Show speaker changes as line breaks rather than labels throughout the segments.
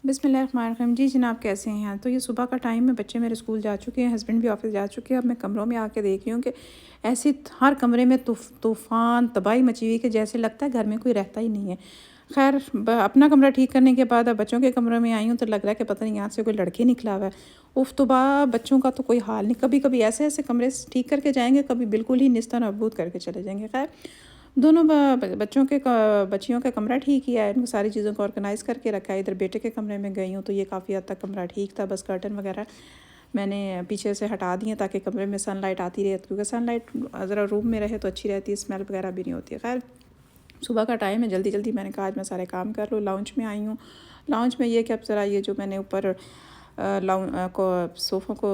बिस्मिल्लाहिर्रहमानिर्रहीम। जी जनाब, कैसे हैं? तो ये सुबह का टाइम है, बच्चे मेरे स्कूल जा चुके हैं, हस्बैंड भी ऑफिस जा चुके हैं। अब मैं कमरों में आके देख रही हूँ कि ऐसी हर कमरे में तूफ़ान तबाही मची हुई कि जैसे लगता है घर में कोई रहता ही नहीं है। खैर अपना कमरा ठीक करने के बाद अब बच्चों के कमरे में आई हूँ तो लग रहा है कि पता नहीं यहाँ से कोई लड़के निकला हुआ है। उफ तौबा, बच्चों का तो कोई हाल नहीं। कभी कभी ऐसे ऐसे कमरे ठीक करके जाएंगे, कभी बिल्कुल ही निस्ता नाबूद करके चले जाएंगे। खैर दोनों बच्चियों का कमरा ठीक ही है, इनको सारी चीज़ों को ऑर्गेनाइज़ करके रखा है। इधर बेटे के कमरे में गई हूँ तो ये काफ़ी हद तक कमरा ठीक था, बस कर्टन वगैरह मैंने पीछे से हटा दिए ताकि कमरे में सनलाइट आती रहे, क्योंकि सनलाइट ज़रा रूम में रहे तो अच्छी रहती है, स्मेल वगैरह भी नहीं होती है। खैर सुबह का टाइम है, जल्दी जल्दी मैंने कहा आज मैं सारे काम कर लूँ। लाउंज में आई हूँ। लाउंज में ये कि अब ज़रा ये जो मैंने ऊपर को सोफ़ों को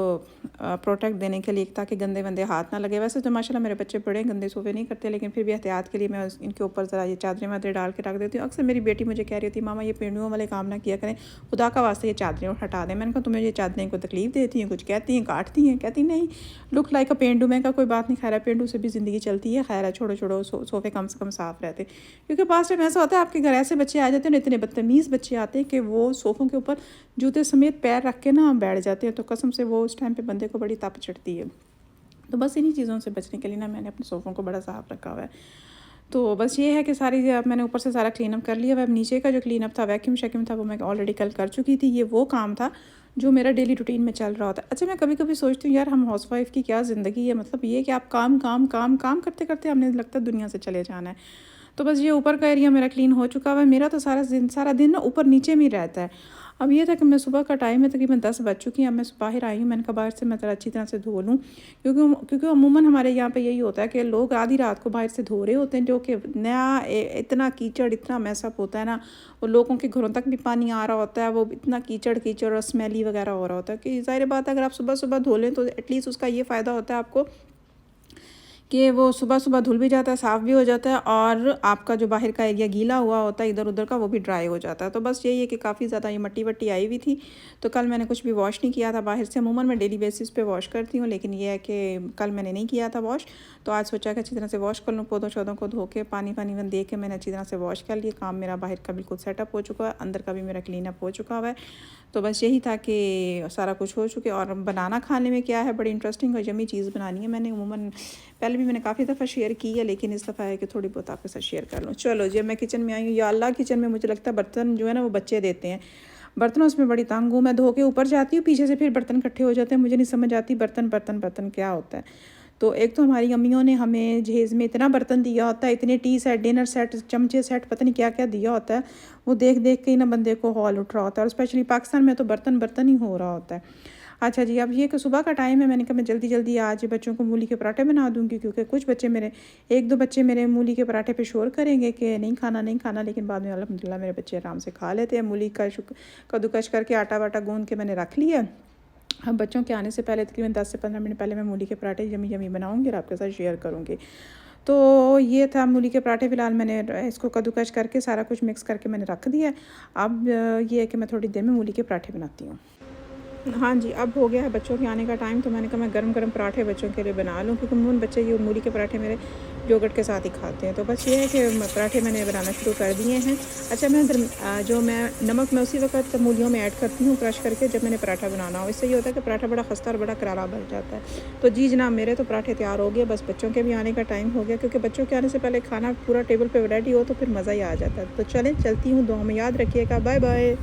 प्रोटेक्ट देने के लिए, ताकि गंदे वंदे हाथ ना लगे। वैसे तो माशाल्लाह मेरे बच्चे बड़े गंदे सोफ़े नहीं करते, लेकिन फिर भी एहतियात के लिए मैं इनके ऊपर ज़रा ये चादरें वादरें डाल के रख देती हूँ। अक्सर मेरी बेटी मुझे कह रही होती है, मामा ये पेंडुओं वाले काम ना किया करें, खुदा का वास्ते ये चादरें हटा दें। मैंने कहा तुम्हें ये चादरें को तकलीफ़ देती हैं, कुछ कहती हैं, काटती हैं? कहती नहीं, लुक लाइक अ पेंडू। मैं का कोई बात नहीं, खैर है पेंडू से भी ज़िंदगी चलती है। खैर है, छोड़ो छोड़ो, सोफ़े कम से कम साफ़ रहते, क्योंकि पास टाइम ऐसा होता है आपके घर ऐसे बच्चे आ जाते हैं ना, इतने बदतमीज़ बच्चे आते हैं कि वो सोफ़ों के ऊपर जूते समेत पैर रख के ना बैठ जाते हैं, तो कसम से वो उस टाइम पे बंदे को बड़ी तप चढ़ती है। तो बस इन्हीं चीज़ों से बचने के लिए ना मैंने अपने सोफ़ों को बड़ा साफ़ रखा हुआ है। तो बस ये है कि सारी अब मैंने ऊपर से सारा क्लीनअप कर लिया। अब नीचे का जो क्लीनअप था, वैक्यूम शैक्यूम था, वो मैं ऑलरेडी कल कर चुकी थी। ये वो काम था जो मेरा डेली रूटीन में चल रहा होता है। अच्छा, मैं कभी कभी सोचती हूँ यार, हम हाउसवाइफ की क्या ज़िंदगी है। मतलब ये कि आप काम काम काम काम करते करते हमने लगता है दुनिया से चले जाना है। तो बस ये ऊपर का एरिया मेरा क्लीन हो चुका हुआ है। मेरा तो सारा दिन ना ऊपर नीचे में ही रहता है। अब ये था कि मैं सुबह का टाइम है, तकरीबन 10 बज चुकी हैं। अब मैं बाहर आई हूँ, मैंने कहा बाहर से मैं ज़रा अच्छी तरह से धो लूँ, क्योंकि अमूमन हमारे यहाँ पे यही होता है कि लोग आधी रात को बाहर से धो रहे होते हैं, जो कि इतना कीचड़, इतना मैसअप होता है ना, और लोगों के घरों तक भी पानी आ रहा होता है, वो इतना कीचड़ कीचड़ और स्मेली वगैरह हो रहा होता है कि ज़ाहिर बात है अगर आप सुबह सुबह धो लें तो एटलीस्ट उसका ये फ़ायदा होता है आपको कि वो सुबह सुबह धुल भी जाता है, साफ़ भी हो जाता है, और आपका जो बाहर का एरिया गीला हुआ होता है इधर उधर का, वो भी ड्राई हो जाता है। तो बस यही है कि काफ़ी ज़्यादा ये मट्टी वट्टी आई हुई थी, तो कल मैंने कुछ भी वॉश नहीं किया था बाहर से। अमूमन मैं डेली बेसिस पे वॉश करती हूँ, लेकिन ये है कि कल मैंने नहीं किया था वॉश, तो आज सोचा कि अच्छी तरह से वॉश कर लूँ। पौधों शौधों को धो के पानी पानी वन दे के मैंने अच्छी तरह से वॉश कर लिया। काम मेरा बाहर का बिल्कुल सेटअप हो चुका है, अंदर का भी मेरा क्लीन अप हो चुका हुआ है। तो बस यही था कि सारा कुछ हो चुके। और बनाना खाने में क्या है, बड़ी इंटरेस्टिंग और यम्मी चीज़ बनानी है। मैंने अमूमन पहले भी मैंने काफ़ी दफ़ा शेयर की है, लेकिन इस दफ़ा है कि थोड़ी बहुत आपके साथ शेयर कर लूँ। चलो जी, मैं किचन में आई हूँ। या अल्लाह, किचन में मुझे लगता है बर्तन जो है ना वो बच्चे देते हैं। बर्तनों में बड़ी तंग हूँ मैं। धो के ऊपर जाती हूँ, पीछे से फिर बर्तन इकट्ठे हो जाते हैं। मुझे नहीं समझ आती बर्तन बर्तन बर्तन क्या होता है। तो एक तो हमारी अम्मियों ने हमें जहेज़ में इतना बर्तन दिया होता है, इतने टी सेट, डिनर सेट, चमचे सेट, पता नहीं क्या क्या दिया होता है। वो देख देख के ही ना बंदे को हौल उठ रहा होता है, और स्पेशली पाकिस्तान में तो बर्तन बर्तन ही हो रहा होता है। अच्छा जी, अब ये कि सुबह का टाइम है, मैंने कहा मैं जल्दी जल्दी आज बच्चों को मूली के पराठे बना दूंगी, क्योंकि कुछ बच्चे मेरे, एक दो बच्चे मेरे मूली के पराठे पे शोर करेंगे कि नहीं खाना नहीं खाना, लेकिन बाद में अल्हम्दुलिल्लाह मेरे बच्चे आराम से खा लेते हैं। मूली का कद्दूकस करके आटा वाटा गूंद के मैंने रख लिया। अब बच्चों के आने से पहले तकरीबन 10 से 15 मिनट पहले मैं मूली के पराठे यमी यमी बनाऊंगी और आपके साथ शेयर करूंगी। तो ये था मूली के पराठे। फ़िलहाल मैंने इसको कद्दूकस करके सारा कुछ मिक्स करके मैंने रख दिया। अब ये है कि मैं थोड़ी देर में मूली के पराठे बनाती हूँ। हाँ जी, अब हो गया है बच्चों के आने का टाइम, तो मैंने कहा मैं गरम गरम पराठे बच्चों के लिए बना लूँ, क्योंकि अमूमन बच्चे ये मूली के पराठे मेरे योगर्ट के साथ ही खाते हैं। तो बस ये है कि पराठे मैंने बनाना शुरू कर दिए हैं। अच्छा, जो मैं नमक मैं उसी वक्त मूलियों में ऐड करती हूँ क्रश करके, जब मैंने पराठा बनाना हो। इससे ये होता है कि पराठा बड़ा खस्ता और बड़ा करारा बन जाता है। तो जी जनाब, मेरे तो पराठे तैयार हो गए, बस बच्चों के भी आने का टाइम हो गया, क्योंकि बच्चों के आने से पहले खाना पूरा टेबल पर रेडी हो तो फिर मज़ा ही आ जाता है। तो चलें, चलती हूँ, दुआ में याद रखिएगा। Bye bye.